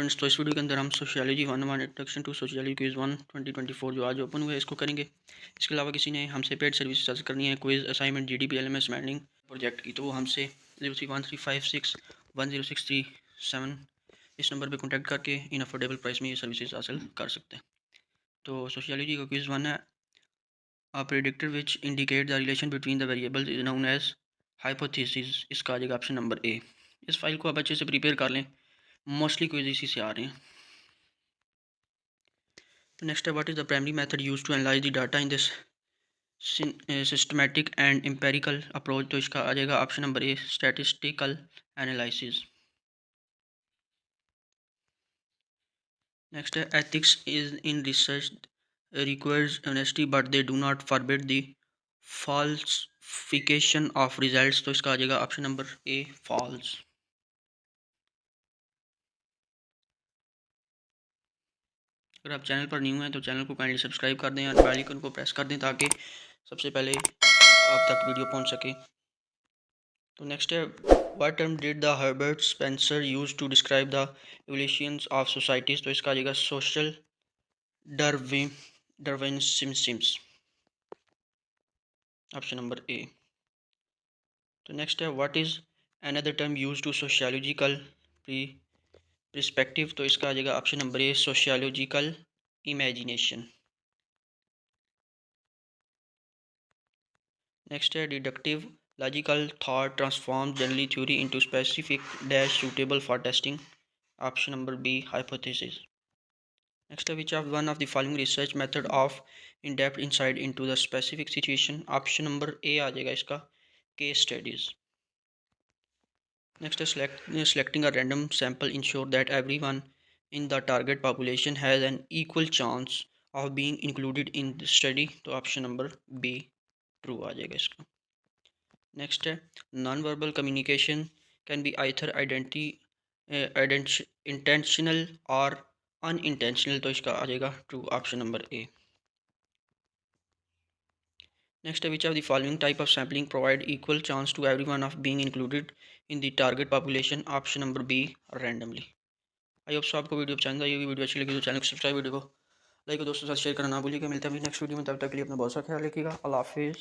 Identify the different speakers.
Speaker 1: Students, तो इस video के अंदर हम sociology 101 introduction to sociology quiz 1 2024 जो आज ओपन हुआ है इसको करेंगे। इसके अलावा किसी ने हमसे पेड सर्विस चार्ज करनी है क्विज़ असाइनमेंट जीडीपी एलएमएस मैंडिंग प्रोजेक्ट की, तो वो हमसे 0313561063 इस नंबर पे कांटेक्ट करके इन अफोर्डेबल प्राइस में ये सर्विसेज हासिल कर सकते हैं। तो सोशियोलॉजी का क्विज़ 1 है। A predictor which indicate the relation between the variables is known as hypothesis. इसका आ जाएगा ऑप्शन नंबर ए। इस फाइल को आप अच्छे से प्रिपेयर कर लें, मोस्टली क्विज इसी से आ रहे हैं। नेक्स्ट है, what is the primary method use to analyse the data in this systematic and empirical approach. तो इसका आ जाएगा option number A, statistical analysis. Next है, ethics is in research requires honesty but they do not forbid the falsification of results. तो इसका आ जाएगा option number ए, false. अगर आप चैनल पर न्यू हैं तो चैनल को काइंडली सब्सक्राइब कर दें और बेल आइकन को प्रेस कर दें ताकि सबसे पहले आप तक वीडियो पहुंच सके। तो नेक्स्ट है, what term did the Herbert Spencer use to describe the evolutions of societies. तो इसका आ जाएगा social Darwinism, option number A. तो नेक्स्ट है, what is another term use to sociological perspective. तो इसका आ जाएगा option number A, sociological imagination. Next है, deductive logical thought transform generally theory into specific dash suitable for testing. Option number B, hypothesis. Next है, which of one of the following research method of in depth inside into the specific situation. Option number A आ जाएगा इसका, case studies. Next है, selecting a random sample ensure that everyone in the target population has an equal chance of being included in the study। तो option number B, true आ जाएगा इसका। Next है, non verbal communication can be either intentional or unintentional. तो इसका आ जाएगा true, option number A. Next है, which of the following type of sampling provide equal chance to every one of being included in the target population. Option number B, randomly. I hope so आपको video पसंद आई होगी। Video अच्छी लगी तो channel को subscribe, video को like और दोस्तों के साथ शेयर करना ना भूलिएगा। मिलता है नेक्स्ट वीडियो में, तब तक के लिए अपना बहुत सा ख्याल रखिएगा। अल्लाह हाफिज़।